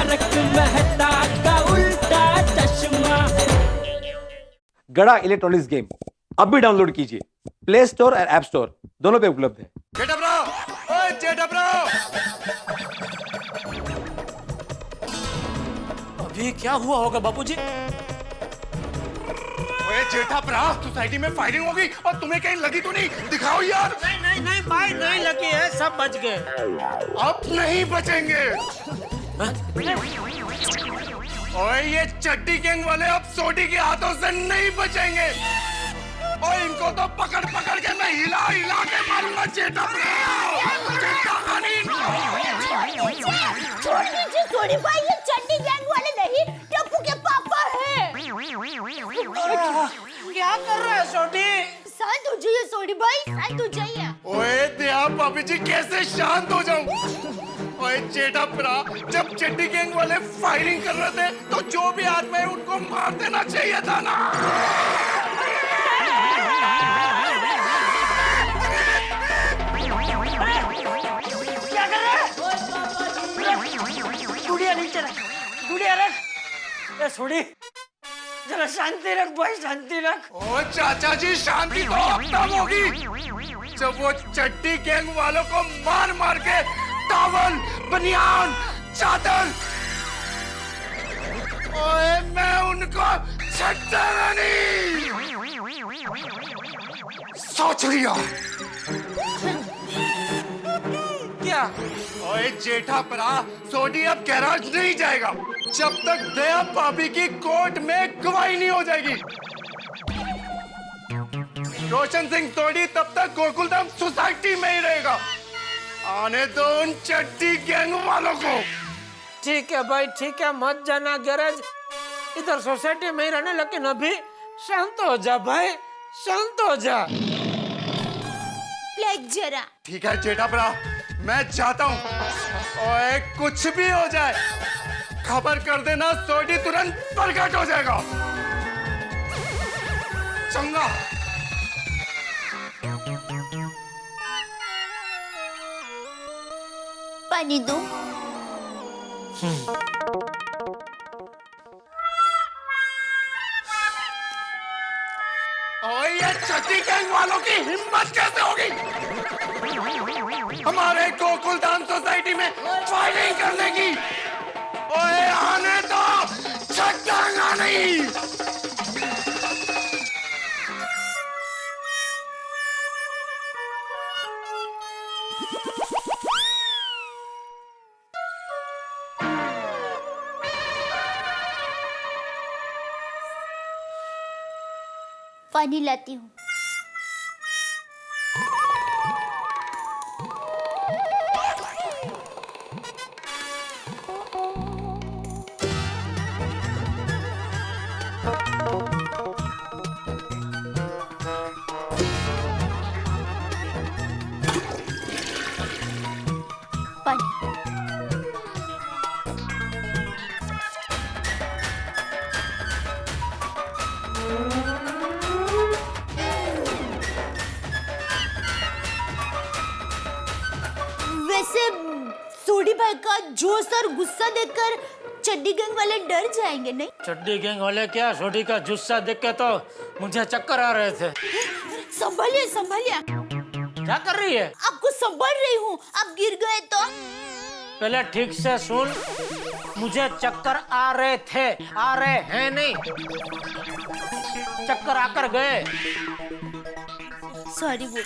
तारक मेहता का उल्टा चश्मा। गड़ा इलेक्ट्रॉनिक्स गेम अब भी डाउनलोड कीजिए, प्ले स्टोर और ऐप स्टोर दोनों पे उपलब्ध है। चेटा ब्रो, ओए चेटा ब्रो। अभी क्या हुआ होगा बापूजी? ओए जेठा ब्रा, सोसाइटी में फायरिंग हो गई और तुम्हें कहीं लगी तो नहीं? दिखाओ यार। नहीं नहीं नहीं भाई, नहीं लगी है, सब बच गए। अब नहीं बचेंगे। ओए ये चड्डी गैंग वाले अब सोडी के हाथों से नहीं बचेंगे। और इनको तो पकड़ पकड़ के मैं हिला हिला के मारूंगा जेठा ब्रा। छोड़ दीजिए सोडी भाई, ये चड्डी गैंग वाले नहीं, टप्पू के पापा हैं। क्या कर रहा है छोटी? शांत हो जाइए सोडी भाई, शांत हो जाइए। ओए दया भाभी जी, कैसे शांत हो जाऊं? ओए जेठा ब्रा, जब चड्डी गैंग वाले फायरिंग कर रहे थे तो जो भी आदमी है उनको मार देना चाहिए था ना। क्या कर रहा है? गुड़िया नीचे रख, गुड़िया रख। ए छोड़ी, जरा शांति रख भाई, शांति रख। ओ चाचा जी, शांति तो अब तब होगी जब वो चड्डी गैंग वालों को मार मार के टॉवल, बनियान, चादर, ओए मैं उनको छट्टा नहीं सोच लिया। क्या? ओए जेठा परा, सोडी अब गैराज नहीं जाएगा जब तक दया भाभी की कोर्ट में गवाही नहीं हो जाएगी। रोशन सिंह सोडी तब तक गोकुलधाम सोसाइटी में ही रहेगा। आने दो उन चड्डी गैंग वालों को। ठीक है भाई, ठीक है, मत जाना गैराज, इधर सोसाइटी में ही रहना, लेकिन अभी शांत हो जा भाई, शांत हो जा। प्लेग जरा। ठीक है जेठा परा, मैं जाता हूँ। ओए कुछ भी हो जाए खबर कर देना, सोडी तुरंत प्रकट हो जाएगा। चंगा। पानी दो। ओए ये चड्डी गैंग वालों की हिम्मत कैसे होगी हमारे गोकुलधाम सोसाइटी में फायरिंग करने की? ओए आने दो, छटांगा नहीं। पानी लाती हूँ। पानी। वैसे सोडी भाई का जोश और गुस्सा देखकर चड्डी गैंग वाले डर जाएंगे नहीं? चड्डी गैंग वाले क्या, छोटी का जुस्सा देख के तो मुझे चक्कर आ रहे थे। संभालिए संभालिए। क्या कर रही है? आपको संभाल रही हूँ, आप गिर गए तो? पहले ठीक से सुन, मुझे चक्कर आ रहे थे, आ रहे हैं नहीं, चक्कर आकर गए। सॉरी बोल।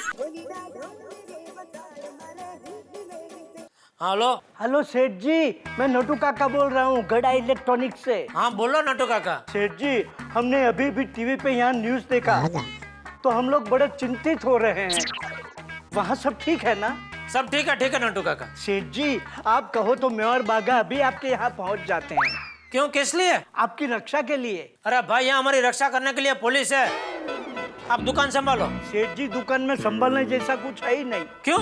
हेलो हेलो सेठ जी, मैं नटू काका बोल रहा हूँ, गड़ा इलेक्ट्रॉनिक से। हाँ बोलो नटू काका। सेठ जी, हमने अभी भी टीवी पे यहाँ न्यूज़ देखा तो हम लोग बड़े चिंतित हो रहे हैं। वहाँ सब ठीक है ना? सब ठीक है नटू काका। सेठ जी, आप कहो तो मैं और बागा अभी आपके यहाँ पहुँच जाते हैं। क्यों, किस लिए? आपकी रक्षा के लिए। अरे भाई, यहाँ हमारी रक्षा करने के लिए पुलिस है, आप दुकान संभालो। सेठ जी, दुकान में संभालने जैसा कुछ है ही नहीं। क्यों?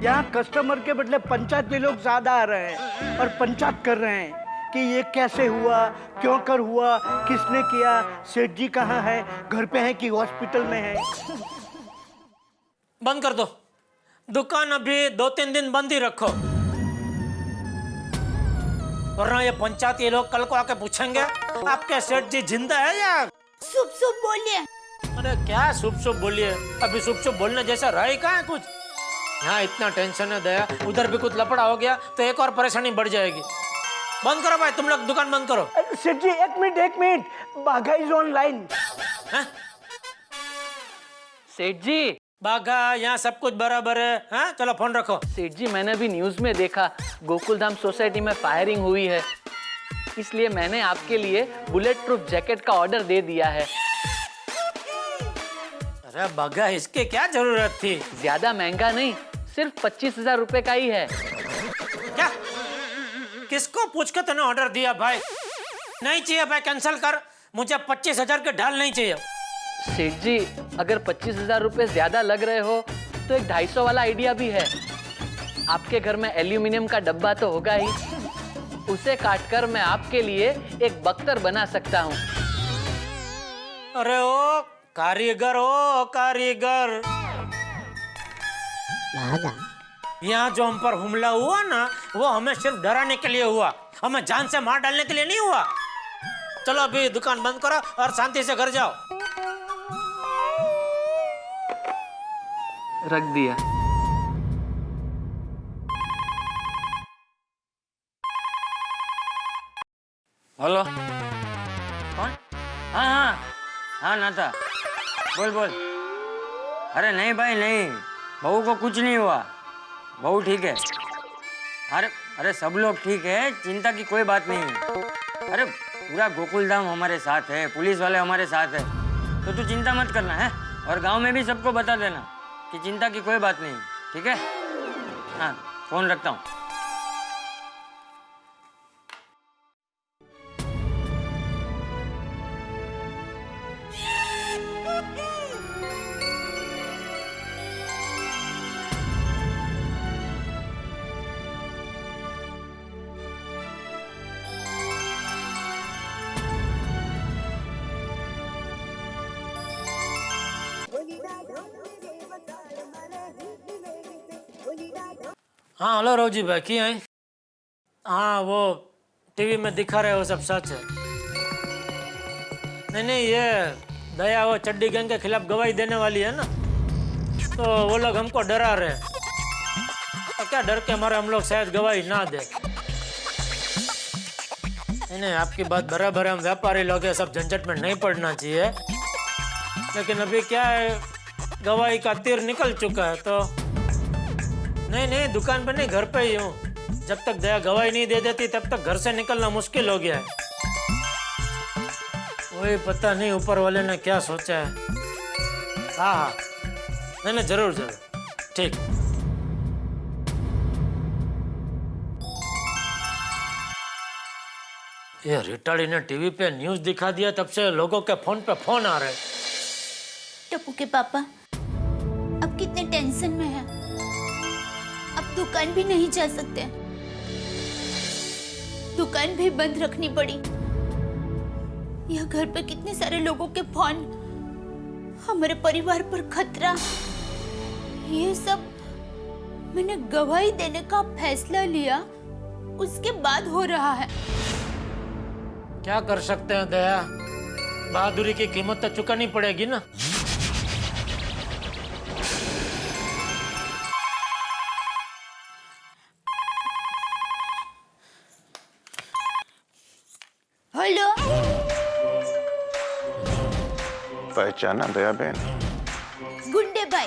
यहाँ कस्टमर के बदले पंचायत के लोग ज्यादा आ रहे हैं और पंचायत कर रहे हैं कि ये कैसे हुआ, क्यों कर हुआ, किसने किया, सेठ जी कहाँ है, घर पे है कि हॉस्पिटल में है। बंद कर दो दुकान, अभी 2-3 दिन बंद ही रखो। वरना ये पंचायती लोग कल को आके पूछेंगे आपके सेठ जी जिंदा है या? शुभ शुभ बोलिए। अरे क्या शुभ शुभ बोलिए, अभी शुभ शुभ बोलने जैसा रहा ही कहाँ है कुछ। यहाँ इतना टेंशन है दया, उधर भी कुछ लफड़ा हो गया तो एक और परेशानी बढ़ जाएगी। बंद करो भाई, तुम लोग दुकान बंद करो। सेठ जी एक मिनट, बाघा इज ऑनलाइन। हैं? सेठ जी, बाघा, यहाँ सब कुछ बराबर है। हाँ चलो फोन रखो। सेठ जी मैंने अभी न्यूज में देखा गोकुलधाम सोसाइटी में फायरिंग हुई है, इसलिए मैंने आपके लिए बुलेट प्रूफ जैकेट का ऑर्डर दे दिया है। अरे बाघा, इसकी क्या जरूरत थी? ज्यादा महंगा नहीं, सिर्फ 25,000 रुपए का ही है। क्या? किसको पूछ के तूने ऑर्डर दिया भाई? नहीं चाहिए भाई, कैंसिल कर। मुझे 25,000 के ढाल नहीं चाहिए। सेठ जी अगर 25,000 रुपए ज्यादा लग रहे हो तो एक 250 वाला आइडिया भी है। आपके घर में एल्यूमिनियम का डब्बा तो होगा ही, उसे काटकर मैं आपके लिए एक बख्तर बना सकता हूँ। अरे ओ कारीगर, ओ कारीगर, यहाँ जो हम पर हमला हुआ ना, वो हमें सिर्फ डराने के लिए हुआ, हमें जान से मार डालने के लिए नहीं हुआ। चलो अभी दुकान बंद करो और शांति से घर जाओ। रख दिया। हेलो, कौन? हाँ नाता, बोल। अरे नहीं भाई नहीं, बहू को कुछ नहीं हुआ, बहू ठीक है। अरे सब लोग ठीक है, चिंता की कोई बात नहीं है। अरे पूरा गोकुलधाम हमारे साथ है, पुलिस वाले हमारे साथ है, तो तू चिंता मत करना है। और गांव में भी सबको बता देना कि चिंता की कोई बात नहीं, ठीक है? हाँ, फोन रखता हूँ। हाँ हेलो रोजी भाई, की है? हाँ वो टीवी में दिखा रहे हो सब सच है। नहीं ये दया वो चड्डी गैंग के खिलाफ गवाही देने वाली है ना, तो वो लोग हमको डरा रहे हैं। तो क्या डर के हमारे हम लोग शायद गवाही ना दे। नहीं आपकी बात बराबर है, हम व्यापारी लोग हैं, सब झंझट में नहीं पड़ना चाहिए। लेकिन अभी क्या है, गवाही का तीर निकल चुका है, तो नहीं दुकान पे नहीं, घर पे ही हूँ। जब तक दया गवाही नहीं दे देती तब तक घर से निकलना मुश्किल हो गया है। वही पता नहीं ऊपर वाले ने क्या सोचा है। हाँ नहीं जरूर ठीक। ये रिटाड़ी ने टीवी पे न्यूज दिखा दिया, तब से लोगों के फोन पे फोन आ रहे। टप्पू के पापा अब कितने टेंशन में है, अब दुकान भी नहीं जा सकते, दुकान भी बंद रखनी पड़ी। यह घर पे कितने सारे लोगों के फोन, हमारे परिवार पर खतरा, ये सब मैंने गवाही देने का फैसला लिया उसके बाद हो रहा है। क्या कर सकते हैं दया, बहादुरी की कीमत तो चुकानी पड़ेगी ना। हेलो, पहचाना दया बहन? गुंडे भाई,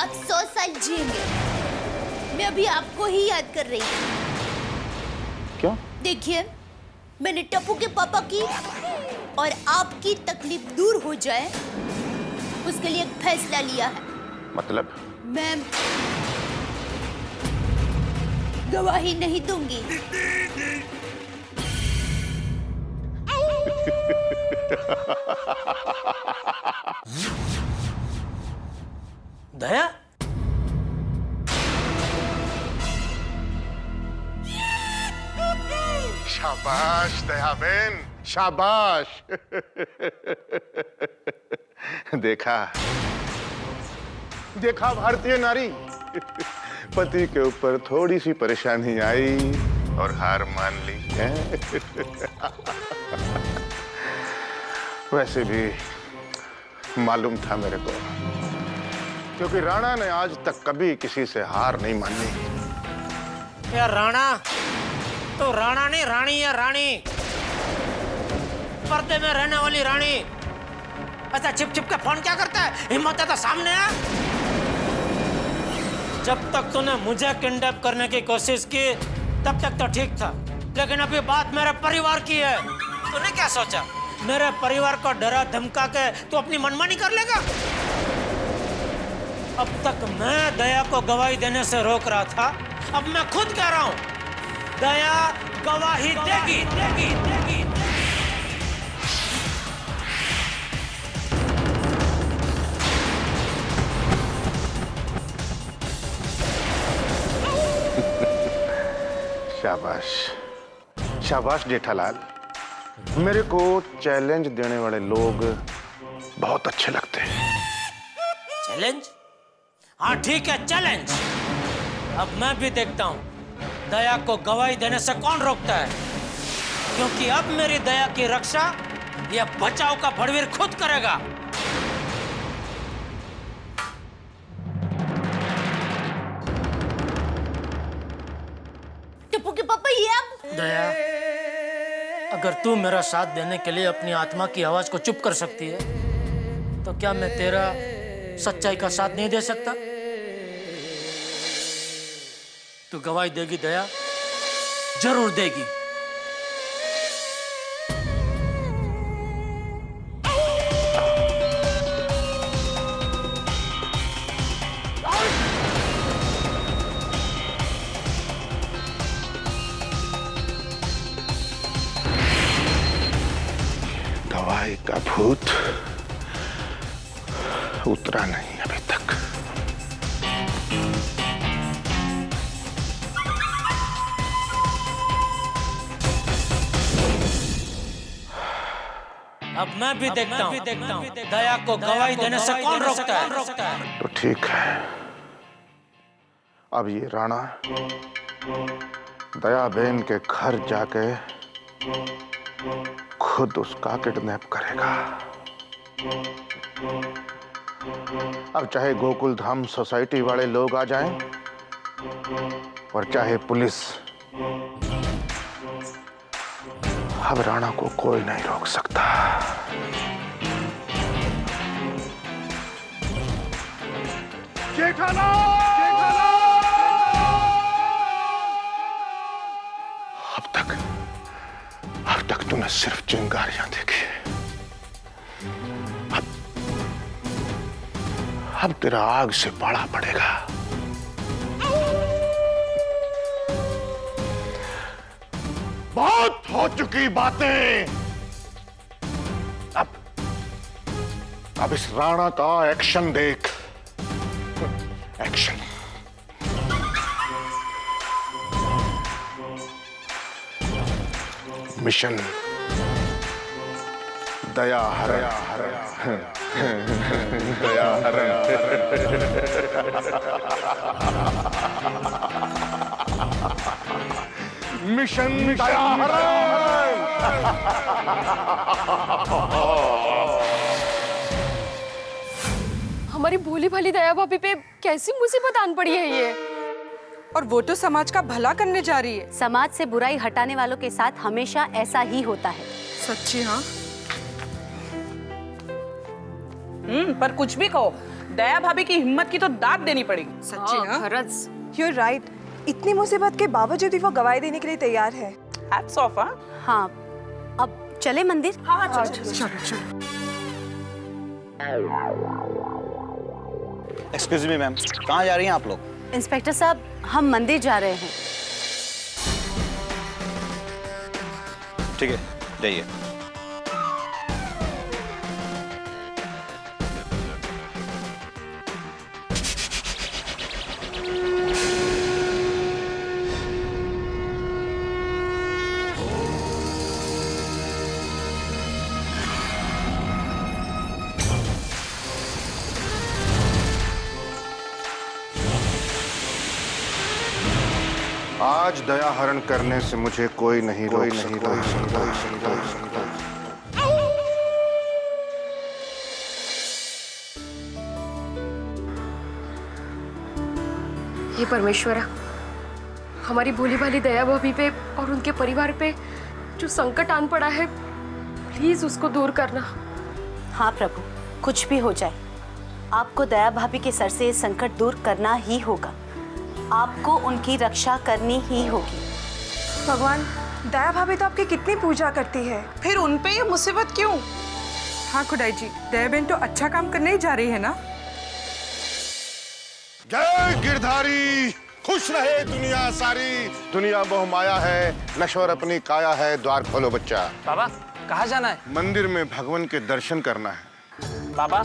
अब 100 साल जिएंगे। मैं अभी आपको ही याद कर रही थी। क्यों? देखिए, मैंने टप्पू के पापा की और आपकी तकलीफ दूर हो जाए उसके लिए एक फैसला लिया है। मतलब? मैं गवाही नहीं दूंगी। दया, शाबाश दया बहन, शाबाश। देखा भारतीय नारी, पति के ऊपर थोड़ी सी परेशानी आई और हार मान ली है। वैसे भी मालूम था मेरे को, क्योंकि राणा ने आज तक कभी किसी से हार नहीं मानी। यार राणा तो राणा नहीं, रानी है रानी, पर्दे में रहने वाली रानी। ऐसा छिप छिप के फोन क्या करता है? हिम्मत है तो सामने आ। जब तक तूने मुझे किडनैप करने की कोशिश की तब तक तो ठीक था, लेकिन अभी बात मेरे परिवार की है। तूने क्या सोचा मेरे परिवार को डरा धमका के तू अपनी मनमानी कर लेगा? अब तक मैं दया को गवाही देने से रोक रहा था, अब मैं खुद कह रहा हूं दया गवाही देगी, देगी, देगी। शाबाश, शाबाश जेठालाल। मेरे को चैलेंज देने वाले लोग बहुत अच्छे लगते हैं। चैलेंज? हाँ ठीक है, चैलेंज। अब मैं भी देखता हूं दया को गवाही देने से कौन रोकता है, क्योंकि अब मेरी दया की रक्षा यह बचाव का भड़वीर खुद करेगा। टिप्पू के पापा ये अब दया, अगर तू मेरा साथ देने के लिए अपनी आत्मा की आवाज को चुप कर सकती है, तो क्या मैं तेरा सच्चाई का साथ नहीं दे सकता? तू गवाही देगी दया? जरूर देगी। गवाही का भूत उतरा नहीं अभी तक। अब मैं भी देखता हूँ दया को गवाही देने से कौन रोकता है। तो ठीक है, अब ये राणा दया बहन के घर जाके खुद उसका किडनैप करेगा। अब चाहे गोकुल धाम सोसाइटी वाले लोग आ जाएं और चाहे पुलिस, अब राणा को कोई नहीं रोक सकता। जेठालाल! अब तक तूने सिर्फ चिंगारियां देखी है। अब तेरा आग से पाला पड़ेगा। बहुत हो चुकी बातें। अब इस राणा का एक्शन देख। एक्शन। मिशन दया हरण। दया हरण। मिशन दया हरण। हमारी भोली भाली दया भाभी पे कैसी मुसीबत आन पड़ी है ये। और वो तो समाज का भला करने जा रही है। समाज से बुराई हटाने वालों के साथ हमेशा ऐसा ही होता है। सच्ची? हाँ। पर कुछ भी कहो, दया भाभी की हिम्मत की तो दाद देनी पड़ेगी। सच्ची? हाँ। You're right. इतनी मुसीबत के बावजूद भी वो गवाही देने के लिए तैयार है। Hats off, हाँ? हाँ, अब चले मंदिर? हाँ, चलो। एक्सक्यूज मी मैम, कहाँ जा रही हैं आप लोग? इंस्पेक्टर साहब, हम मंदिर जा रहे हैं। ठीक है, जाइए। आज दया हरण करने से मुझे कोई नहीं रोक सकता। हे परमेश्वरा, हमारी भोली भाली दया भाभी पे और उनके परिवार पे जो संकट आन पड़ा है, प्लीज उसको दूर करना। हाँ प्रभु, कुछ भी हो जाए, आपको दया भाभी के सर से संकट दूर करना ही होगा। आपको उनकी रक्षा करनी ही होगी। भगवान, दया भाभी तो आपकी कितनी पूजा करती है, फिर उन पे ये मुसीबत क्यों? हाँ खुदाई जी, दया बहन तो अच्छा काम करने ही जा रही है ना। जय गिरधारी, खुश रहे दुनिया सारी। दुनिया मोह माया है, नश्वर अपनी काया है। द्वार खोलो बच्चा। बाबा, कहाँ जाना है? मंदिर में भगवान के दर्शन करना है। बाबा,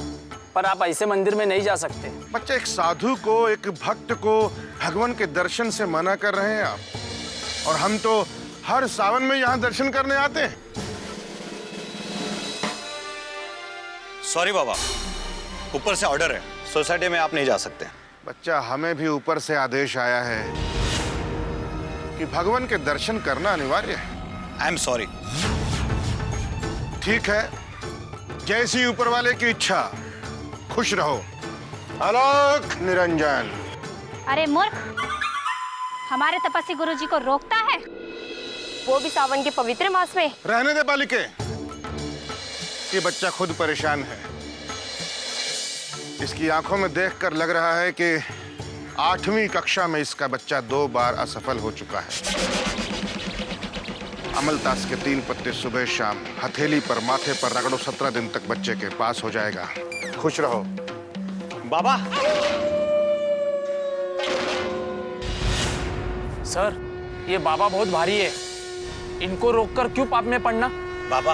पर आप ऐसे मंदिर में नहीं जा सकते। बच्चा, एक साधु को, एक भक्त को भगवान के दर्शन से मना कर रहे हैं आप, और हम तो हर सावन में यहाँ दर्शन करने आते हैं। सॉरी बाबा, ऊपर से ऑर्डर है, सोसाइटी में आप नहीं जा सकते। बच्चा, हमें भी ऊपर से आदेश आया है कि भगवान के दर्शन करना अनिवार्य है। I am sorry. ठीक है, जैसी ऊपर वाले की इच्छा। खुश रहो। आलोक निरंजन। अरे मूर्ख, हमारे तपस्वी गुरुजी को रोकता है, वो भी सावन के पवित्र मास में। रहने दे बालिके, ये बच्चा खुद परेशान है। इसकी आंखों में देखकर लग रहा है कि 8वीं कक्षा में इसका बच्चा 2 बार असफल हो चुका है। अमलतास के 3 पत्ते सुबह शाम हथेली पर, माथे पर रगड़ो, 17 दिन तक बच्चे के पास हो जाएगा। खुश रहो। बाबा। सर, ये बाबा बहुत भारी है, इनको रोककर क्यों पाप में पड़ना? बाबा,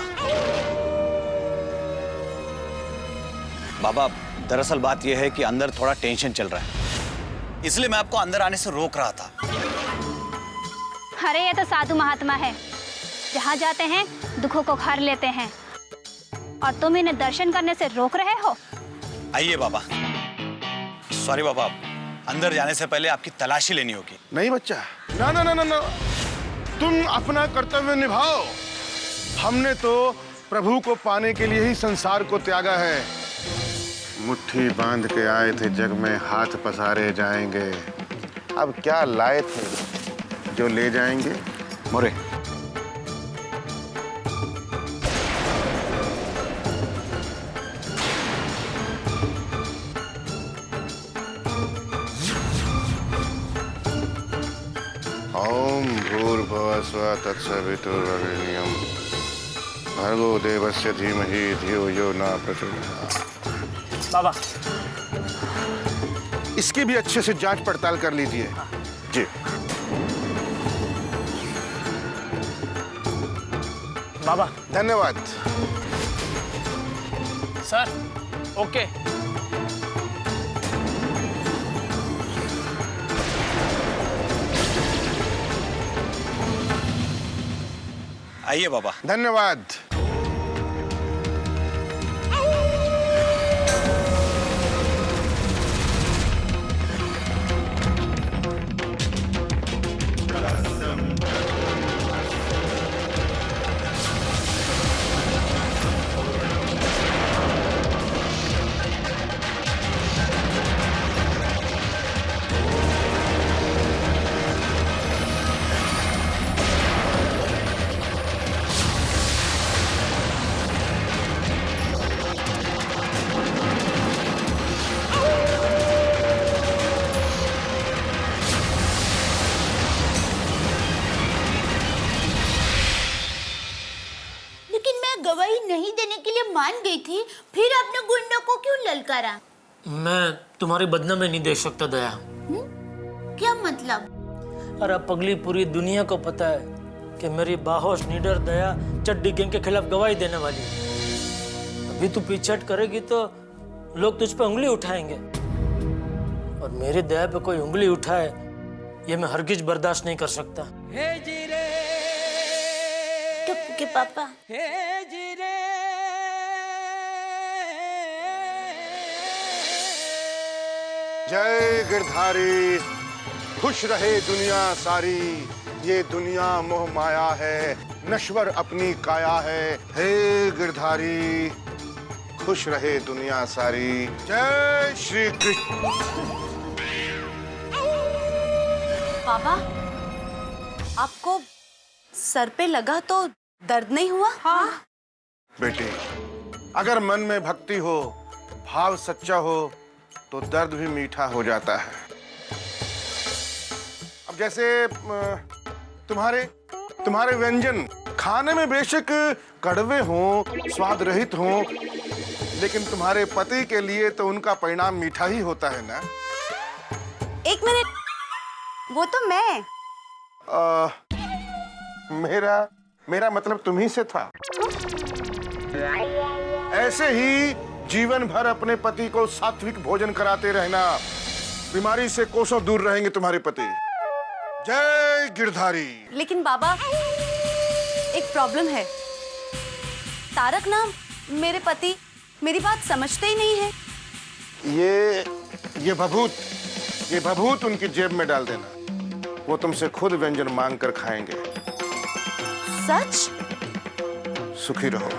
बाबा, दरअसल बात यह है कि अंदर थोड़ा टेंशन चल रहा है, इसलिए मैं आपको अंदर आने से रोक रहा था। अरे ये तो साधु महात्मा है, जहाँ जाते हैं दुखों को हर लेते हैं, और तुम इन्हें दर्शन करने से रोक रहे हो। आइए बाबा। सॉरी बाबा, अंदर जाने से पहले आपकी तलाशी लेनी होगी। नहीं बच्चा, ना ना ना ना ना, तुम अपना कर्तव्य निभाओ। हमने तो प्रभु को पाने के लिए ही संसार को त्यागा है। मुट्ठी बांध के आए थे जग में, हाथ पसारे जाएंगे। अब क्या लाए थे जो ले जाएंगे? मोरे। ओम भूर्भुवः स्वः तत्सवितुर्वरेण्यं भर्गो देवस्य धीमहि धियो यो न प्रचोदयात्। बाबा, इसकी भी अच्छे से जांच पड़ताल कर लीजिए। जी। बाबा। धन्यवाद। Sir, okay. आइए बाबा। धन्यवाद। गवाही नहीं देने के लिए मान गई थी, फिर आपने गुंडों को क्यों ललकारा? मैं तुम्हारी बदनामी नहीं देख सकता दया। क्या मतलब? अरे पगली, पूरी दुनिया को पता है कि मेरी बाहोश निडर दया चड्डी गैंग के खिलाफ गवाही देने वाली है। अभी तू पीछे करेगी तो लोग तुझ पे उंगली उठाएंगे, और मेरी दया पे कोई उंगली उठाए ये मैं हरगिज बर्दाश्त नहीं कर सकता। टप्पू के पापा। जय गिरधारी, खुश रहे दुनिया सारी, ये दुनिया मोह माया है, नश्वर अपनी काया है। हे गिरधारी, खुश रहे दुनिया सारी। जय श्री कृष्ण। बाबा, आपको सर पे लगा तो दर्द नहीं हुआ? हाँ। बेटी, अगर मन में भक्ति हो, भाव सच्चा हो, तो दर्द भी मीठा हो जाता है। अब जैसे तुम्हारे व्यंजन खाने में बेशक कड़वे हों, स्वाद रहित हों, लेकिन तुम्हारे पति के लिए तो उनका परिणाम मीठा ही होता है ना। एक मिनट, वो तो मैं। मेरा मतलब तुम्ही से था। ऐसे ही जीवन भर अपने पति को सात्विक भोजन कराते रहना, बीमारी से कोसों दूर रहेंगे तुम्हारे पति। जय गिरधारी। लेकिन बाबा, एक प्रॉब्लम है। तारक नाम मेरे पति मेरी बात समझते ही नहीं है। ये भभूत उनकी जेब में डाल देना, वो तुमसे खुद व्यंजन मांग कर खाएंगे। सच? सुखी रहो।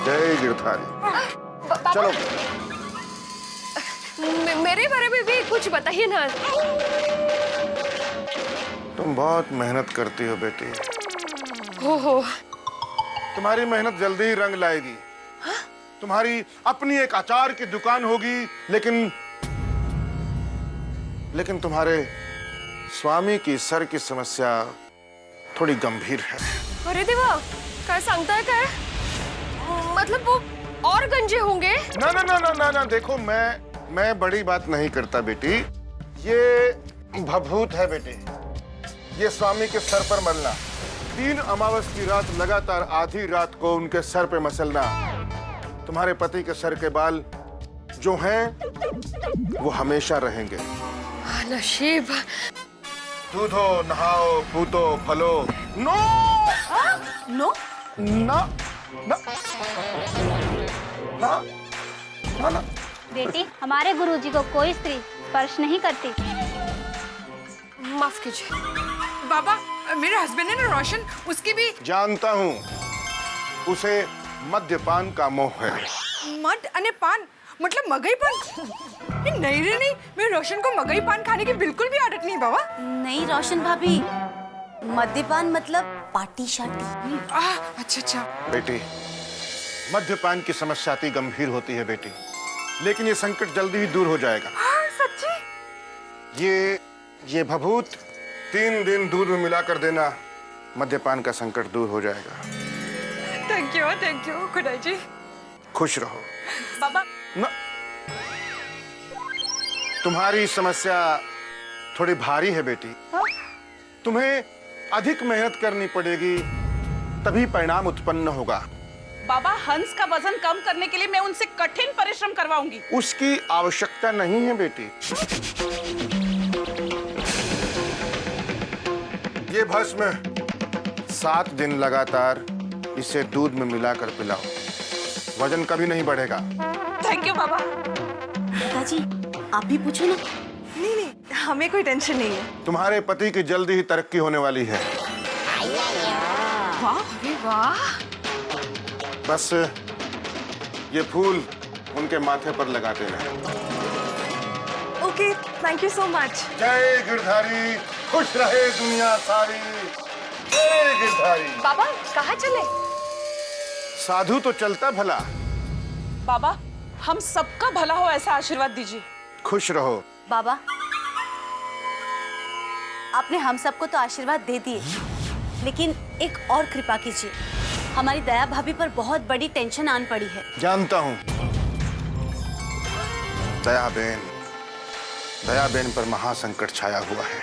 जय गिरधारी। चलो। मेरे बारे में भी कुछ बताइए ना। तुम बहुत मेहनत करती हो बेटी। हो। तुम्हारी मेहनत जल्दी ही रंग लाएगी। तुम्हारी अपनी एक अचार की दुकान होगी, लेकिन तुम्हारे स्वामी की सर की समस्या थोड़ी गंभीर है। अरे देवा, काय सांगताय काय? मतलब वो और गंजे होंगे? ना, देखो मैं बड़ी बात नहीं करता बेटी। ये भभूत है बेटी, ये स्वामी के सर पर मलना। 3 अमावस की रात लगातार आधी रात को उनके सर पे मसलना। तुम्हारे पति के सर के बाल जो हैं वो हमेशा रहेंगे। नशीब। दूधो, नहाओ, पूतो, फलो। नो नो ना ना ना ना ना। बेटी, हमारे गुरुजी को कोई स्त्री स्पर्श नहीं करती। माफ कीजिए बाबा, मेरे हस्बैंड है ना रोशन, उसकी भी। जानता हूँ, उसे मद्यपान का मोह है। मद अने पान मतलब मगई पान? नहीं रे नहीं, मेरे रोशन को मगई पान खाने की बिल्कुल भी आदत नहीं बाबा। नहीं रोशन भाभी, मद्यपान मतलब पार्टी शार्टी। अच्छा। बेटी, मद्यपान की समस्या अति गंभीर होती है बेटी, लेकिन ये संकट जल्दी ही दूर हो जाएगा। सच्ची? ये भभूत 3 दिन दूध में मिलाकर देना, मद्यपान का संकट दूर हो जाएगा। थैंक यू खुदा जी। खुश रहो बाबा। ना, तुम्हारी समस्या थोड़ी भारी है बेटी। तुम्हें अधिक मेहनत करनी पड़ेगी, तभी परिणाम उत्पन्न होगा। बाबा, हंस का वजन कम करने के लिए मैं उनसे कठिन परिश्रम करवाऊंगी। उसकी आवश्यकता नहीं है बेटी। ये भस्म 7 दिन लगातार इसे दूध में मिलाकर पिलाओ, वजन कभी नहीं बढ़ेगा। थैंक यू बाबा। पिताजी, आप भी पूछो ना। नहीं, हमें कोई टेंशन नहीं है। तुम्हारे पति की जल्दी ही तरक्की होने वाली है। वाह, अरे वाह। बस ये फूल उनके माथे पर लगा देना। Okay, thank you so much. जय गिरधारी, खुश रहे दुनिया सारी। जय गिरधारी। बाबा, कहाँ चले? साधु तो चलता भला। बाबा, हम सबका भला हो ऐसा आशीर्वाद दीजिए। खुश रहो। बाबा, आपने हम सबको तो आशीर्वाद दे दिए, लेकिन एक और कृपा कीजिए। हमारी दया भाभी पर बहुत बड़ी टेंशन आन पड़ी है। जानता हूँ, दया बेन पर महासंकट छाया हुआ है।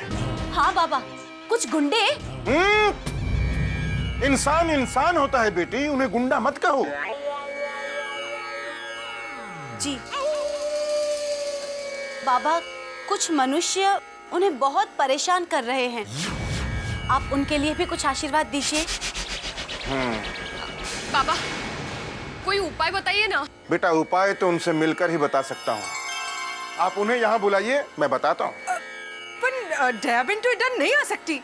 हाँ बाबा, कुछ गुंडे। इंसान होता है बेटी, उन्हें गुंडा मत कहो। जी बाबा, कुछ मनुष्य उन्हें बहुत परेशान कर रहे हैं। आप उनके लिए भी कुछ आशीर्वाद दीजिए। बाबा, कोई उपाय बताइए ना। बेटा, उपाय तो उनसे मिलकर ही बता सकता हूँ। आप उन्हें यहाँ बुलाइए, मैं बताता हूँ। पर दया बिंटू इधर नहीं आ सकती।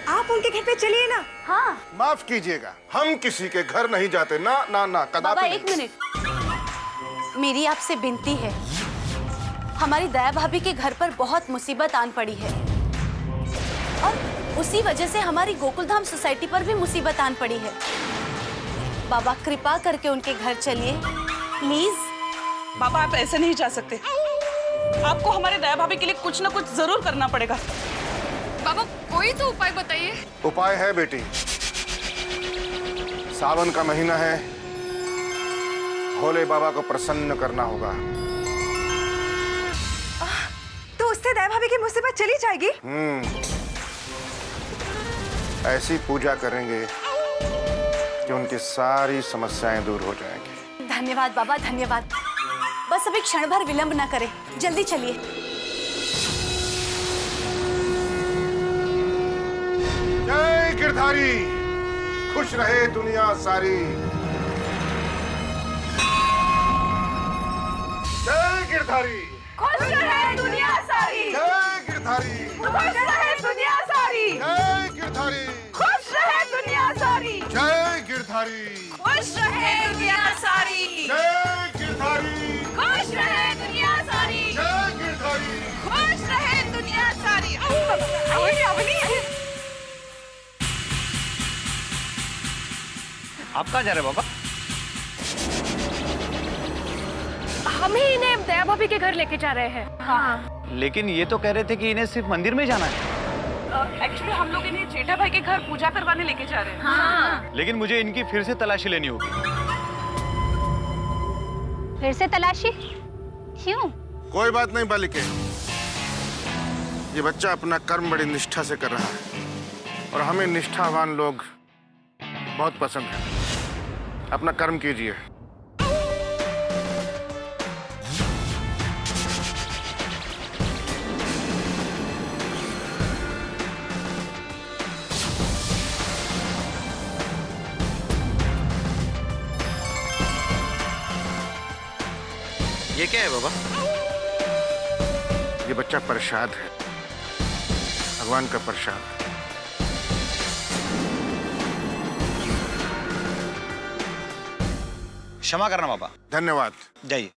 आप उनके घर पे चलिए ना। हाँ माफ कीजिएगा, हम किसी के घर नहीं जाते ना ना ना, बाबा कदापि एक मिनट, मेरी आपसे विनती है, हमारी दया भाभी के घर पर बहुत मुसीबत आन पड़ी है और उसी वजह से हमारी गोकुलधाम सोसाइटी पर भी मुसीबत आन पड़ी है। बाबा कृपा करके उनके घर चलिए प्लीज। बाबा आप ऐसे नहीं जा सकते, आपको हमारे दया भाभी के लिए कुछ ना कुछ जरूर करना पड़ेगा। बाबा कोई तो उपाय बताइए। उपाय है बेटी, सावन का महीना है, भोले बाबा को प्रसन्न करना होगा। तो उससे दया भाभी की मुसीबत चली जाएगी। ऐसी पूजा करेंगे कि उनकी सारी समस्याएं दूर हो जाएंगी। धन्यवाद बाबा धन्यवाद। बस अभी क्षण भर विलंब न करें, जल्दी चलिए। जय गिरधारी, खुश रहे दुनिया सारी। जय गिरधारी, खुश रहे दुनिया सारी। जय गिरधारी, खुश रहे दुनिया सारी। जय गिरधारी, खुश रहे दुनिया सारी। जय गिरधारी, खुश रहे दुनिया सारी। जय गिरधारी, खुश रहे दुनिया सारी। जय गिरधारी, खुश रहे दुनिया सारी। अवनी आप कहाँ जा रहे हैं बाबा? हम ही इन्हें दया भाभी के घर लेके जा रहे हैं। हाँ लेकिन ये तो कह रहे थे कि इन्हें सिर्फ मंदिर में जाना है। एक्चुअली हम लोग इन्हें जेठा भाई के घर पूजा करवाने लेके जा रहे हैं। हाँ। लेकिन मुझे इनकी फिर से तलाशी लेनी होगी। फिर से तलाशी क्यों? कोई बात नहीं बालिके, ये बच्चा अपना कर्म बड़ी निष्ठा से कर रहा है और हमें निष्ठावान लोग बहुत पसंद है। अपना कर्म कीजिए। ये क्या है बाबा? ये बच्चा प्रसाद है, भगवान का प्रसाद। क्षमा करना बाबा। धन्यवाद। जाइए।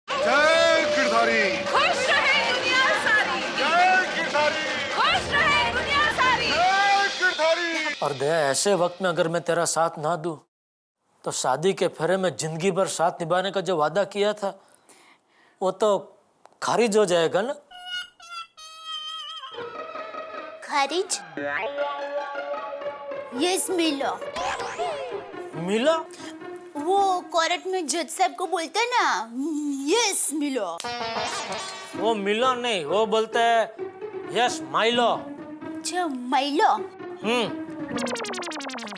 जय गिरधारी, खुश रहे दुनिया सारी। जय गिरधारी, खुश रहे दुनिया सारी। जय गिरधारी। और दया ऐसे वक्त में अगर मैं तेरा साथ ना दूं तो शादी के फेरे में जिंदगी भर साथ निभाने का जो वादा किया था वो तो खारिज हो जाएगा ना। खारिज? यस मिला। मिला? वो कोर्ट में जज साहब को बोलता है ना, यस मिला। वो मिला नहीं, वो बोलते है यस माइलो। अच्छा माइलो।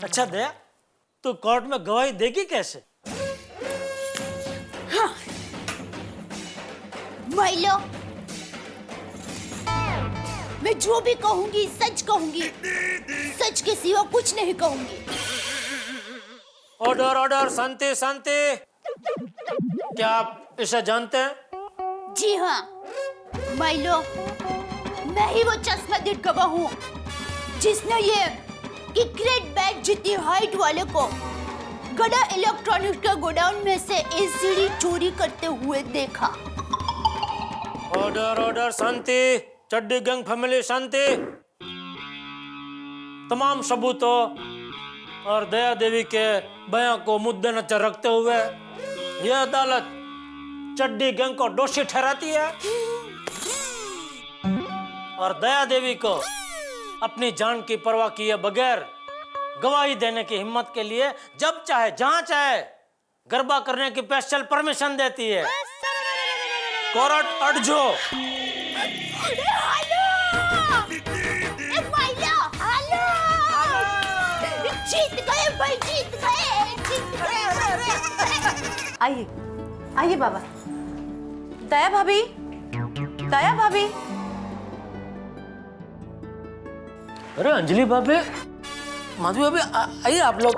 अच्छा दया, तू कोर्ट में गवाही देगी कैसे? हाँ। माइलो, मैं जो भी कहूंगी सच कहूंगी, सच के सिवा कुछ नहीं कहूंगी। ऑर्डर ऑर्डर, शांति शांति। क्या आप इसे जानते हैं? जी हाँ माइलो, मैं ही वो चश्मदीद गवाह हूँ जिसने ये क्रिकेट बैट जितनी हाइट वाले को गड़ा इलेक्ट्रॉनिक्स के गोडाउन में से एलसीडी चोरी करते हुए देखा। ऑर्डर ऑर्डर, शांति। चड्डी गैंग फैमिली शांति। तमाम सबूतों और दया देवी के बयान को मुद्देनजर रखते हुए यह अदालत चड्डी गैंग को दोषी ठहराती है और दया देवी को अपनी जान की परवाह किए बगैर गवाही देने की हिम्मत के लिए जब चाहे जहां चाहे गरबा करने की स्पेशल परमिशन देती है। कोर्ट अड़जो। जीत गए भाई, जीत गए। आइए आइए बाबा। दया भाभी, दया भाभी। अरे अंजलि भाभी, माधवी भाभी, आइए आप लोग।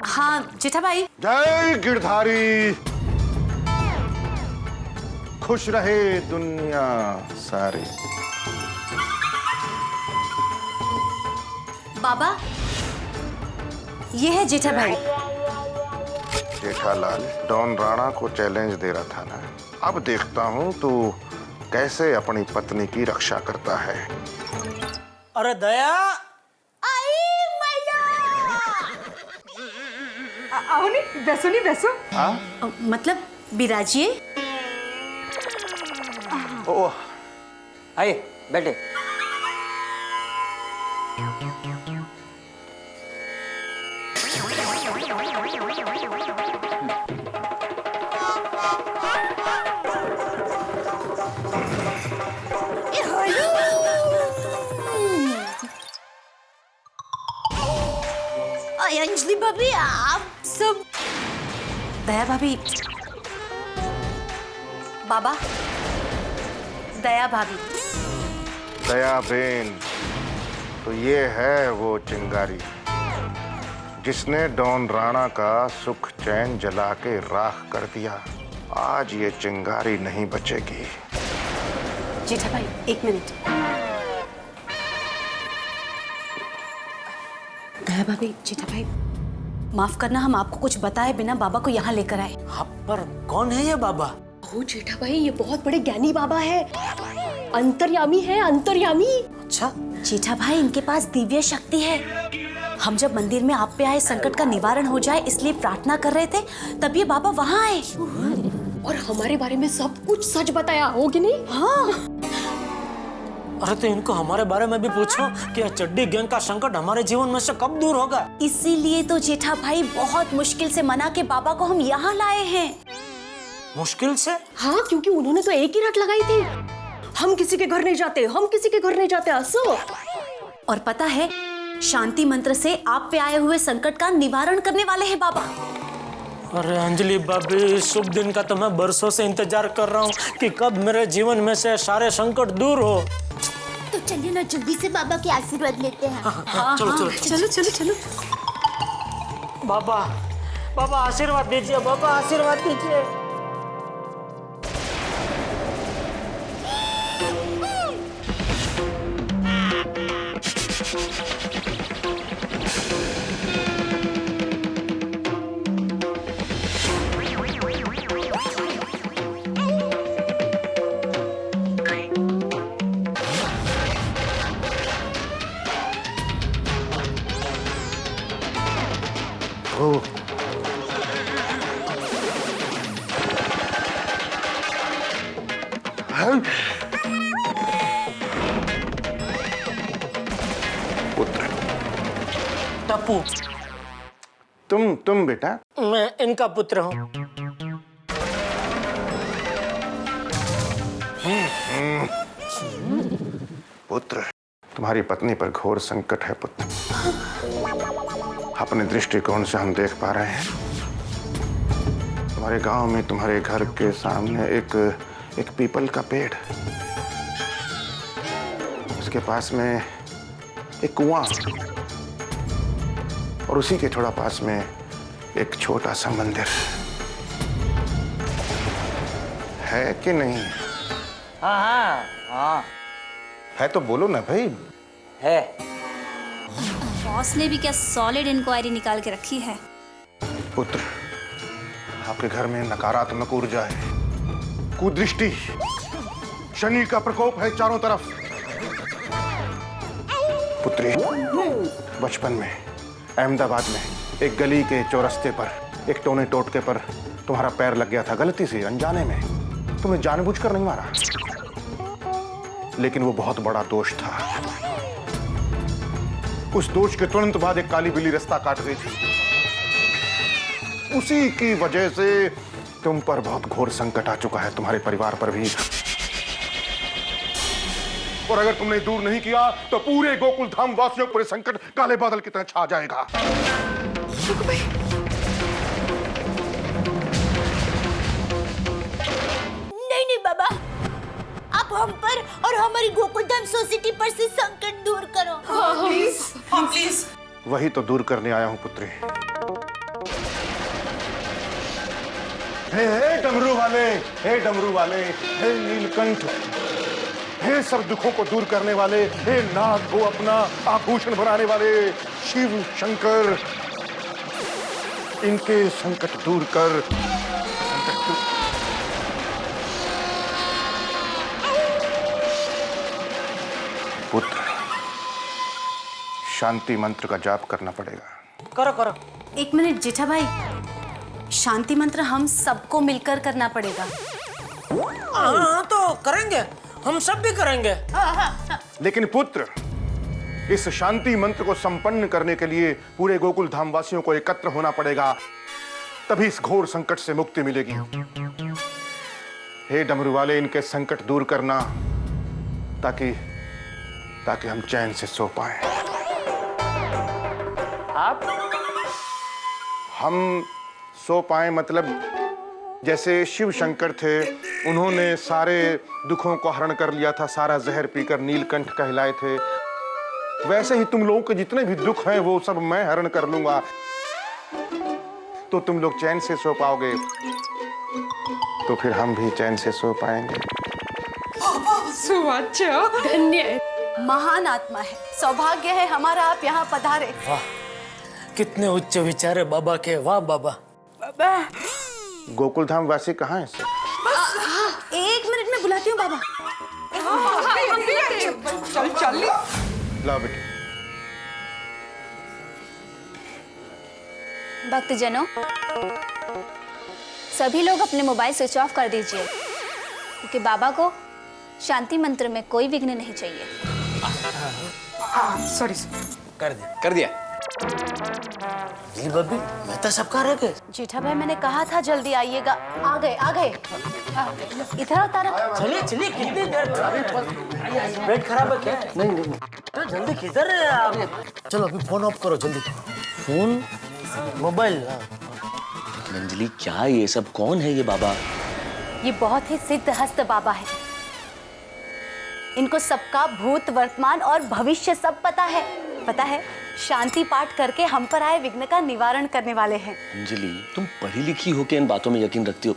हाँ जेठा भाई। जय गिरधारी, खुश रहे दुनिया सारी। बाबा, ये है जेठा भाई। जेठालाल डॉन राणा को चैलेंज दे रहा था ना, अब देखता हूँ तू कैसे अपनी पत्नी की रक्षा करता है। अरे दया, आओ नहीं, बैसो नहीं, बैसो। मतलब बिराजिए। ओह, आइए बैठे। अंजलि भाभी, आप सब। दया भाभी। बाबा, दया भाभी। दया बेन, तो ये है वो चिंगारी जिसने डॉन राणा का सुख चैन जला के राख कर दिया। आज ये चिंगारी नहीं बचेगी। जेठा भाई, 1 मिनट। दया भाभी, जेठा भाई, माफ करना, हम आपको कुछ बताए बिना बाबा को यहाँ लेकर आए। हाँ, पर कौन है ये बाबा? ओ जेठा भाई, ये बहुत बड़े ज्ञानी बाबा है, अंतर्यामी है, अंतर्यामी। अच्छा जेठा भाई, इनके पास दिव्य शक्ति है। हम जब मंदिर में आप पे आए संकट का निवारण हो जाए इसलिए प्रार्थना कर रहे थे, तब ये बाबा वहाँ आए और हमारे बारे में सब कुछ सच बताया, हो कि नहीं? हाँ। अरे तो इनको हमारे बारे में भी पूछो कि चड्डी गैंग का संकट हमारे जीवन में से कब दूर होगा। इसीलिए तो जेठा भाई बहुत मुश्किल से मना के बाबा को हम यहाँ लाए हैं। मुश्किल से? हाँ, क्योंकि उन्होंने तो एक ही रट लगाई थी, हम किसी के घर नहीं जाते, हम किसी के घर नहीं जाते। असो। और पता है, शांति मंत्र से आप पे आए हुए संकट का निवारण करने वाले हैं बाबा। अरे अंजलि भाभी, इस शुभ दिन का तो मैं बरसों से इंतजार कर रहा हूँ कि कब मेरे जीवन में से सारे संकट दूर हो। तो चलिए ना, जल्दी से बाबा के आशीर्वाद लेते हैं। हाँ, चलो चलो चलो चलो चलो। बाबा, बाबा आशीर्वाद दीजिए, बाबा आशीर्वाद दीजिए। पुत्र। टप्पू। तुम बेटा? मैं इनका पुत्र हूँ। पुत्र, तुम्हारी पत्नी पर घोर संकट है पुत्र। अपने दृष्टिकोण से हम देख पा रहे हैं, तुम्हारे गांव में तुम्हारे घर के सामने एक पीपल का पेड़, उसके पास में एक कुआं और उसी के थोड़ा पास में एक छोटा सा मंदिर है कि नहीं? हाँ हाँ हाँ है तो बोलो ना भाई। है। बॉस ने भी क्या सॉलिड इंक्वायरी निकाल के रखी है। पुत्र, आपके घर में नकारात्मक ऊर्जा है, कुदृष्टि, शनि का प्रकोप है चारों तरफ। पुत्री, बचपन में अहमदाबाद में एक गली के चौरस्ते पर एक टोने टोटके पर तुम्हारा पैर लग गया था, गलती से, अनजाने में। तुम्हें जानबूझकर नहीं मारा, लेकिन वो बहुत बड़ा दोष था। उस दोष के तुरंत बाद एक काली बिल्ली रास्ता काट गई थी। उसी की वजह से तुम पर बहुत घोर संकट आ चुका है, तुम्हारे परिवार पर भी। और अगर तुमने दूर नहीं किया तो पूरे गोकुल धाम वासियों पर संकट काले बादल की तरह छा जाएगा। नहीं नहीं बाबा, आप हम पर और हमारी गोकुलधाम सोसाइटी पर से संकट दूर करो। Please, please. वही तो दूर करने आया हूं पुत्री। हे डमरू वाले, हे डमरू वाले, हे नीलकंठ, हे सब दुखों को दूर करने वाले, हे नाग को अपना आभूषण बनाने वाले शिव शंकर, इनके संकट दूर कर। पुत्र, शांति मंत्र का जाप करना पड़ेगा। करो करो। एक मिनट जेठा भाई, शांति मंत्र हम सबको मिलकर करना पड़ेगा। हाँ तो करेंगे, हम सब भी करेंगे। लेकिन पुत्र, इस शांति मंत्र को संपन्न करने के लिए पूरे गोकुल धाम वासियों को एकत्र होना पड़ेगा, तभी इस घोर संकट से मुक्ति मिलेगी। हे डमरू वाले, इनके संकट दूर करना, ताकि हम चैन से सो पाए। आप? हम सो पाए मतलब जैसे शिव शंकर थे, उन्होंने सारे दुखों को हरण कर लिया था, सारा जहर पीकर नीलकंठ कहलाए थे, वैसे ही तुम लोगों के जितने भी दुख हैं वो सब मैं हरण कर लूंगा, तो तुम लोग चैन से सो पाओगे, तो फिर हम भी चैन से सो पाएंगे। धन्य, महान आत्मा है, सौभाग्य है हमारा आप यहाँ पधारे। वाह, कितने उच्च विचार है बाबा के। वाह बाबा। गोकुल धाम वासी कहाँ हैं सब? एक मिनट में बुलाती हूँ बाबा। चल लाओ बेटे। भक्तजनों, सभी लोग अपने मोबाइल स्विच ऑफ कर दीजिए, क्योंकि बाबा को शांति मंत्र में कोई विघ्न नहीं चाहिए। सॉरी कर दिया। जी बब्बी, मैं तो सब कर रहे। जेठा भाई मैंने कहा था जल्दी आइएगा। आ गए। इधर उतारा। चलिए कितनी देर? पेट खराब है क्या? नहीं तो जल्दी किधर है आप? चलो अभी फोन ऑफ करो जल्दी। Phone, mobile. अंजलि, क्या ये सब? कौन है ये बाबा? ये बहुत ही सिद्ध हस्त बाबा है। इनको सबका भूत, वर्तमान और भविष्य सब पता है। शांति पाठ करके हम पर आए विघ्न का निवारण करने वाले हैं। अंजलि, तुम पढ़ी लिखी हो के इन बातों में यकीन रखती हो?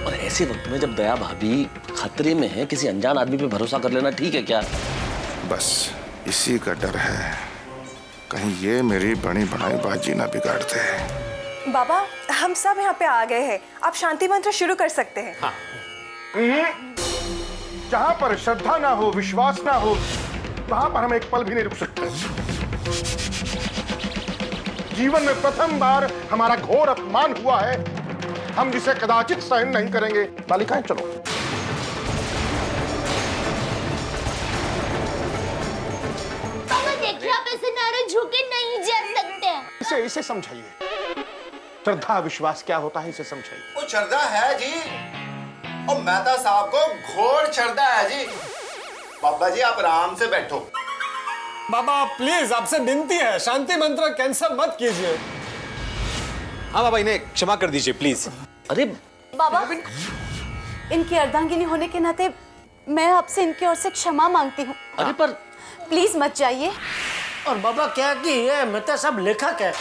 और ऐसे वक्त में जब दया भाभी खतरे में है, किसी अनजान आदमी पे भरोसा कर लेना ठीक है क्या? बस इसी का डर है, कहीं ये मेरी बड़ी बनाई बाजी ना बिगाड़ दे। बाबा, हम सब यहाँ पे आ गए हैं, आप शांति मंत्र शुरू कर सकते हैं। हाँ। जहाँ पर श्रद्धा ना हो, विश्वास ना हो, वहां पर हम एक पल भी नहीं रुक सकते। जीवन में प्रथम बार हमारा घोर अपमान हुआ है, हम जिसे कदाचित सहन नहीं करेंगे। बालिकाएं चलो। देखिए, आप ऐसे नारे झुके नहीं जा सकते। इसे समझाइए, श्रद्धा विश्वास क्या होता है, इसे समझाइए। वो श्रद्धा है जी, और मेहता साहब को घोर श्रद्धा है जी। बाबा जी आप आराम से बैठो। बाबा प्लीज, आपसे विनती है, शांति मंत्र कैंसिल मत कीजिए। हाँ बाबा, इन्हें क्षमा कर दीजिए प्लीज। अरे बाबा, इनकी अर्धांगिनी होने के नाते मैं आपसे इनकी ओर से क्षमा मांगती हूँ। अरे पर प्लीज मत जाइए। और बाबा क्या कि ये मैं सब लेखक है,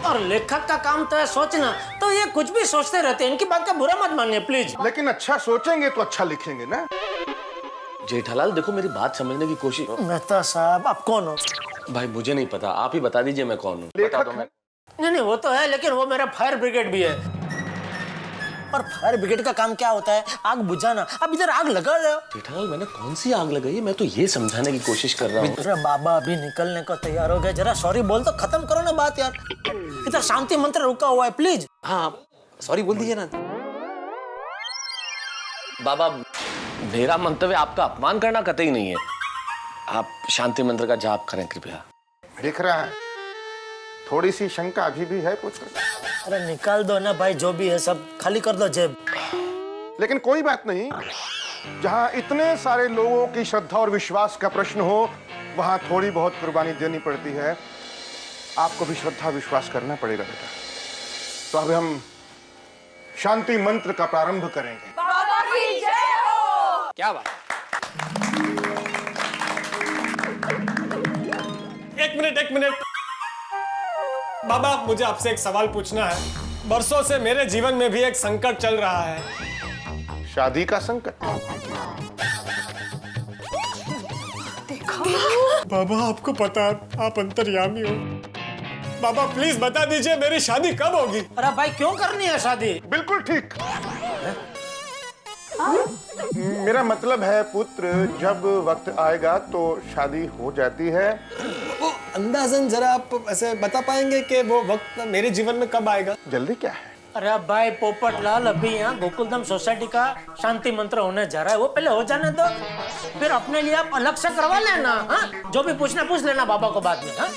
और लेखक का काम तो है सोचना, तो ये कुछ भी सोचते रहते हैं। इनकी बात का बुरा मत मानिए प्लीज। लेकिन अच्छा सोचेंगे तो अच्छा लिखेंगे ना। जेठालाल, देखो मेरी बात समझने की कोशिश। मेहता साहब, आप कौन हो? भाई मुझे नहीं पता, आप ही बता दीजिए मैं कौन हूँ। लेखक मैं... नहीं वो तो है, लेकिन वो मेरा फायर ब्रिगेड भी है। और फायर ब्रिगेड का काम क्या होता है? आग बुझाना। अब इधर आग लगा रहे हो। जेठालाल, मैंने कौन सी आग लगाई? मैं तो ये समझाने की कोशिश कर रहा हूँ। अरे बाबा अभी निकलने को तैयार हो गए, जरा सॉरी बोल तो खत्म करो ना बात यार। इधर शांति मंत्र रुका हुआ है, प्लीज। हाँ सॉरी बोल दीजिए ना। बाबा, मेरा मंतव्य आपका अपमान करना कतई नहीं है। आप शांति मंत्र का जाप करें कृपया। दिख रहा है थोड़ी सी शंका अभी भी है पुत्र। अरे निकाल दो ना भाई, जो भी है सब खाली कर दो जेब। लेकिन कोई बात नहीं, जहाँ इतने सारे लोगों की श्रद्धा और विश्वास का प्रश्न हो, वहाँ थोड़ी बहुत कुर्बानी देनी पड़ती है। आपको भी श्रद्धा विश्वास करना पड़ेगा बेटा। तो अब हम शांति मंत्र का प्रारंभ करेंगे। बाबा की जय हो। क्या बात। एक मिनट बाबा, मुझे आपसे एक सवाल पूछना है। बरसों से मेरे जीवन में भी एक संकट चल रहा है। शादी का संकट? बाबा आपको पता है, आप अंतर्यामी हो। बाबा प्लीज बता दीजिए मेरी शादी कब होगी? अरे भाई क्यों करनी है शादी? बिल्कुल ठीक। मेरा मतलब है पुत्र, जब वक्त आएगा तो शादी हो जाती है। वो अंदाजन जरा आप ऐसे बता पाएंगे कि वो वक्त मेरे जीवन में कब आएगा? जल्दी क्या है? अरे भाई पोपटलाल, अभी यहाँ गोकुलधाम सोसाइटी का शांति मंत्र होने जा रहा है, वो पहले हो जाने दो, फिर अपने लिए आप अलग से करवा लेना। हाँ, जो भी पूछना पूछ लेना बाबा को बाद में। हाँ?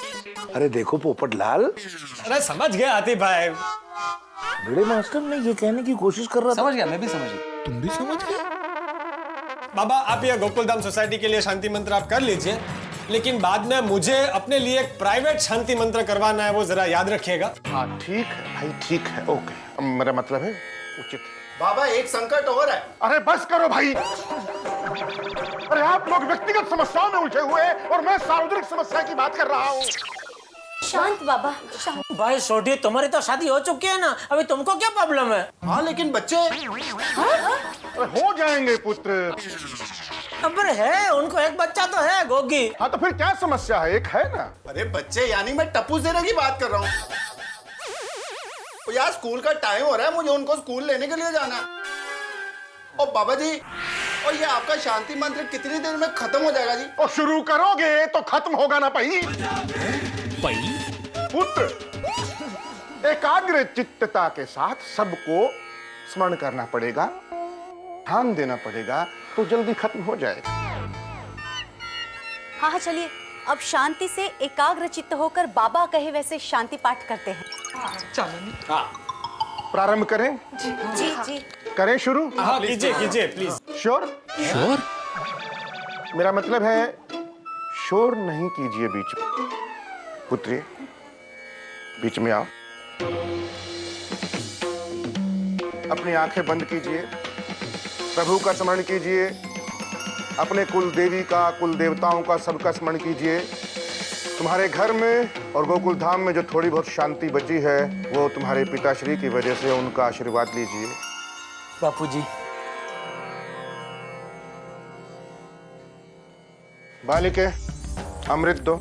अरे देखो पोपटलाल, अरे समझ गया आतिफ भाई। बड़े मास्टर ने ये कहने की कोशिश कर रहा था। समझ गया, मैं भी समझ गया। तुम भी समझ गए? बाबा आप ये गोकुलधाम सोसाइटी के लिए शांति मंत्र आप कर लीजिए, लेकिन बाद में मुझे अपने लिए एक प्राइवेट शांति मंत्र करवाना है, वो जरा याद रखिएगा। हाँ ठीक है भाई, ठीक है, ओके। मेरा मतलब है उचित। बाबा एक संकट और है। अरे बस करो भाई। अरे आप लोग व्यक्तिगत समस्याओं में उलझे हुए और मैं सार्वजनिक समस्या की बात कर रहा हूँ। शांत बाबा, शांत। भाई सोडी, तुम्हारी तो शादी हो चुकी है ना, अभी तुमको क्या प्रॉब्लम है? हाँ लेकिन बच्चे हो जाएंगे पुत्र। खबर है, उनको एक बच्चा तो है, गोगी। हाँ तो फिर क्या समस्या है, एक है ना। अरे बच्चे यानी मैं टप्पू देने की बात कर रहा हूँ। यार स्कूल का टाइम हो रहा है, मुझे उनको स्कूल लेने के लिए जाना है। और बाबा जी, और ये आपका शांति मंत्र कितनी देर में खत्म हो जाएगा जी? और शुरू करोगे तो खत्म होगा ना भाई। पुत्र, एकाग्र चित्तता के साथ सबको स्मरण करना पड़ेगा, ध्यान देना पड़ेगा, तो जल्दी खत्म हो जाएगा। हाँ हाँ चलिए, अब शांति से एकाग्र चित्त होकर बाबा कहे वैसे शांति पाठ करते हैं। चलो प्रारंभ करें? जी जी। करें शुरू? हाँ कीजिए कीजिए प्लीज। श्योर? श्योर? मेरा मतलब है शोर नहीं कीजिए बीच में। पुत्री बीच में आओ। अपनी आंखें बंद कीजिए, प्रभु का स्मरण कीजिए, अपने कुल देवी का, कुल देवताओं का, सबका स्मरण कीजिए। तुम्हारे घर में और गोकुल धाम में जो थोड़ी बहुत शांति बची है, वो तुम्हारे पिताश्री की वजह से, उनका आशीर्वाद लीजिए। बापूजी। बालिके, अमृत दो,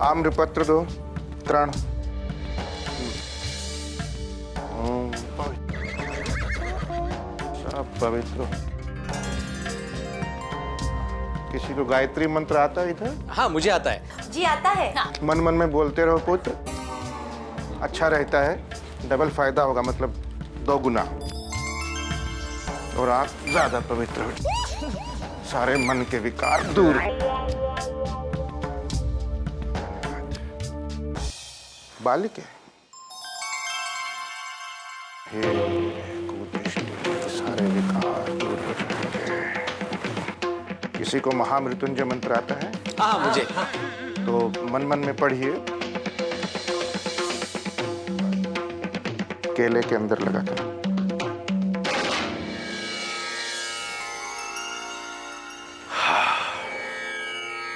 आम्रपत्र दो, तृण। सब पवित्र। किसी को गायत्री मंत्र आता है इधर? हाँ मुझे आता है। जी आता है। मन मन में बोलते रहो पुत्र, अच्छा रहता है, डबल फायदा होगा, मतलब 2 गुना। और आप ज्यादा पवित्र हो, सारे मन के विकार दूर। बालिके, हे कुदेश्वरी, सारे विकार दूर हो जाएंगे। किसी को महामृत्युंजय मंत्र आता है? हाँ मुझे। तो मन मन में पढ़िए, केले के अंदर लगाकर।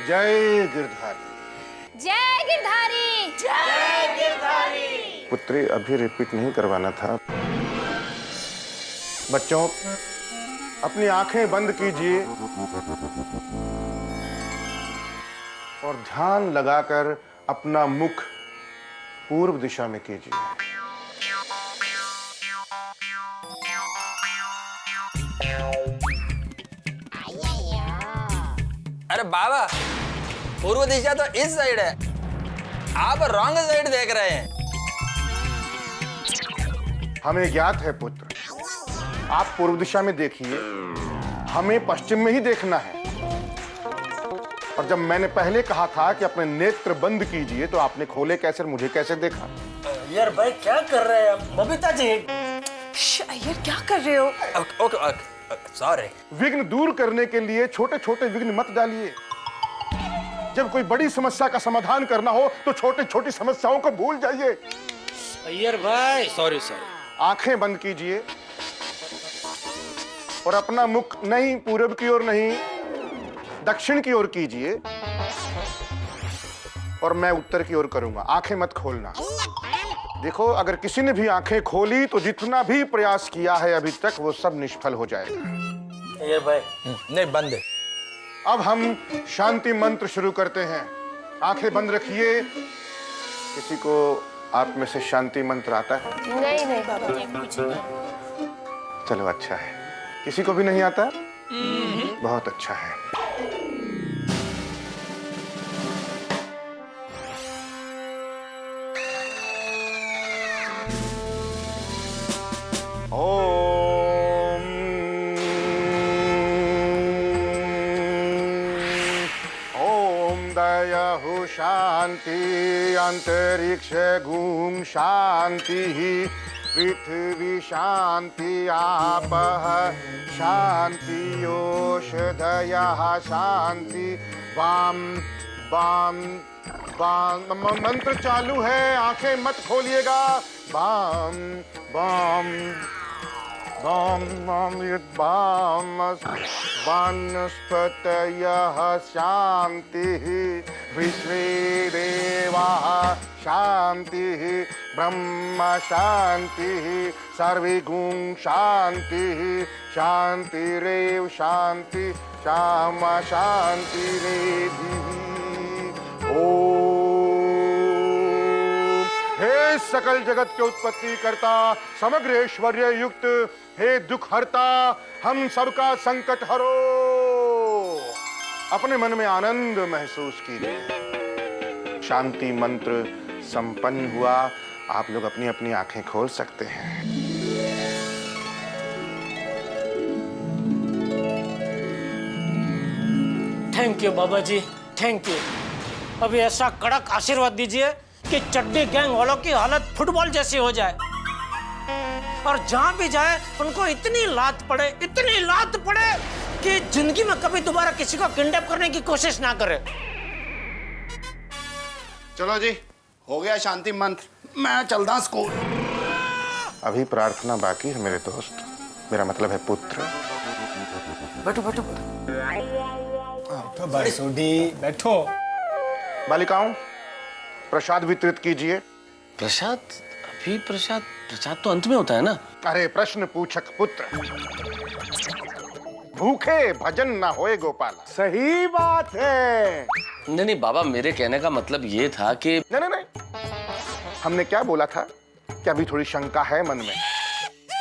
जय गिरधारी। जय गिरधारी। जय गिरधारी। पुत्री अभी रिपीट नहीं करवाना था। बच्चों अपनी आंखें बंद कीजिए और ध्यान लगाकर अपना मुख पूर्व दिशा में कीजिए। अरे बाबा, पूर्व दिशा तो इस साइड है, आप रॉन्ग साइड देख रहे हैं। हमें ज्ञात है पुत्र, आप पूर्व दिशा में देखिए, हमें पश्चिम में ही देखना है। और जब मैंने पहले कहा था कि अपने नेत्र बंद कीजिए, तो आपने खोले कैसे, मुझे कैसे देखा? यार भाई क्या कर रहे हैं आप? बबीता जी। अय्यर क्या कर रहे हो? Okay sorry. विघ्न दूर करने के लिए छोटे छोटे विघ्न मत डालिए। जब कोई बड़ी समस्या का समाधान करना हो तो छोटी छोटी समस्याओं को भूल जाइए। अय्यर भाई। सॉरी। आंखें बंद कीजिए और अपना मुख नहीं पूरब की ओर नहीं, दक्षिण की ओर कीजिए, और मैं उत्तर की ओर करूंगा। आंखें मत खोलना। देखो, अगर किसी ने भी आंखें खोली तो जितना भी प्रयास किया है अभी तक, वो सब निष्फल हो जाएगा। ये भाई नहीं बंद है। अब हम शांति मंत्र शुरू करते हैं। आंखें बंद रखिए। किसी को आप में से शांति मंत्र आता है? नहीं नहीं बाबा। चलो अच्छा है। किसी को भी नहीं आता? बहुत अच्छा है। ओम दयाहु शांति अंतरिक्ष घूम शांति पृथ्वी शांति आपः शांति ओषधयः शांति वाम वाम वाम मंत्र चालू है, आंखें मत खोलिएगा। वाम वाम वाम वाम वाम वनस्पतयः शान्तिः विश्वे देवाः शान्तिः ब्रह्म शान्तिः सर्वगुं शान्तिः शान्तिरेव शान्ति शाम शान्तिरेधिः। हे सकल जगत के उत्पत्ति करता समग्र ऐश्वर्य युक्त हे दुख हरता हम सबका संकट हरो। अपने मन में आनंद महसूस कीजिए। शांति मंत्र संपन्न हुआ। आप लोग अपनी अपनी आंखें खोल सकते हैं। Thank you Baba ji, thank you. अभी ऐसा कड़क आशीर्वाद दीजिए कि चड्डी गैंग वालों की हालत फुटबॉल जैसी हो जाए और जहां भी जाए उनको इतनी लात पड़े कि जिंदगी में कभी दोबारा किसी को किडनैप करने की कोशिश ना करे। चलो जी, हो गया शांति मंत्र। मैं चलता स्कूल। अभी प्रार्थना बाकी है मेरे दोस्त, मेरा मतलब है पुत्र। बैठो बैठो बैठो। बालिकाओं, प्रसाद वितरित कीजिए। प्रसाद? अभी प्रसाद तो अंत में होता है ना? अरे प्रश्न पूछक पुत्र, भूखे भजन ना होए गोपाला। सही बात है। नहीं बाबा, मेरे कहने का मतलब ये था कि नहीं, हमने क्या बोला था कि अभी थोड़ी शंका है मन में।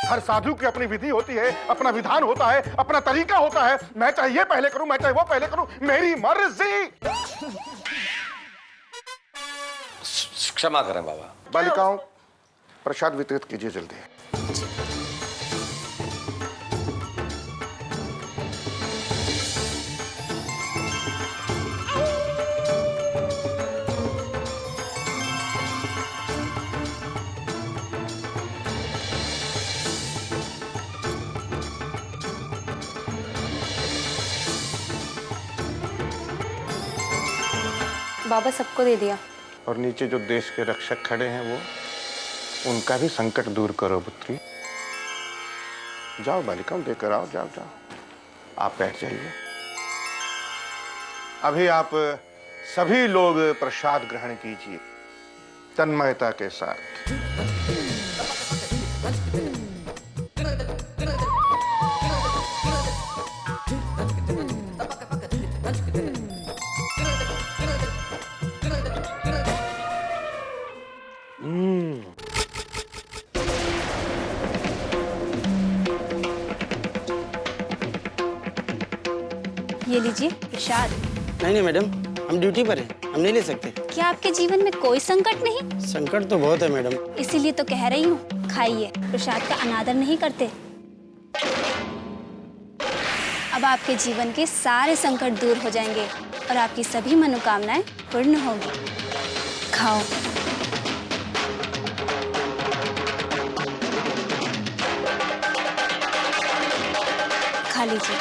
हर साधु की अपनी विधि होती है, अपना विधान होता है, अपना तरीका होता है। मैं चाहे ये पहले करूं, मैं चाहे वो पहले करूं, मेरी मर्जी। क्षमा करें बाबा। बालिकाओं, प्रसाद वितरित कीजिए जल्दी। बाबा सबको दे दिया। और नीचे जो देश के रक्षक खड़े हैं वो, उनका भी संकट दूर करो पुत्री। जाओ बालिकाओं, देकर आओ। जाओ जाओ, आप बैठ जाइए। अभी आप सभी लोग प्रसाद ग्रहण कीजिए तन्मयता के साथ। ये लीजिए प्रसाद। नहीं मैडम, हम ड्यूटी पर हैं, हम नहीं ले सकते। क्या आपके जीवन में कोई संकट नहीं? संकट तो बहुत है मैडम। इसीलिए तो कह रही हूँ, खाइए, प्रसाद का अनादर नहीं करते। अब आपके जीवन के सारे संकट दूर हो जाएंगे और आपकी सभी मनोकामनाएं पूर्ण होंगी। खाओ। खा लीजिए।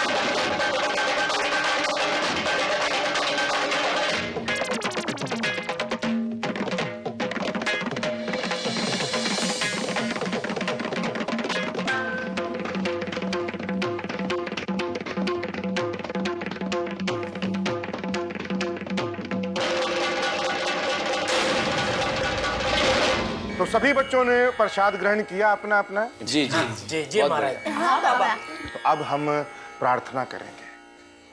तो सभी बच्चों ने प्रसाद ग्रहण किया अपना अपना? जी जी जी महाराज। हाँ बाबा। तो अब हम प्रार्थना करेंगे।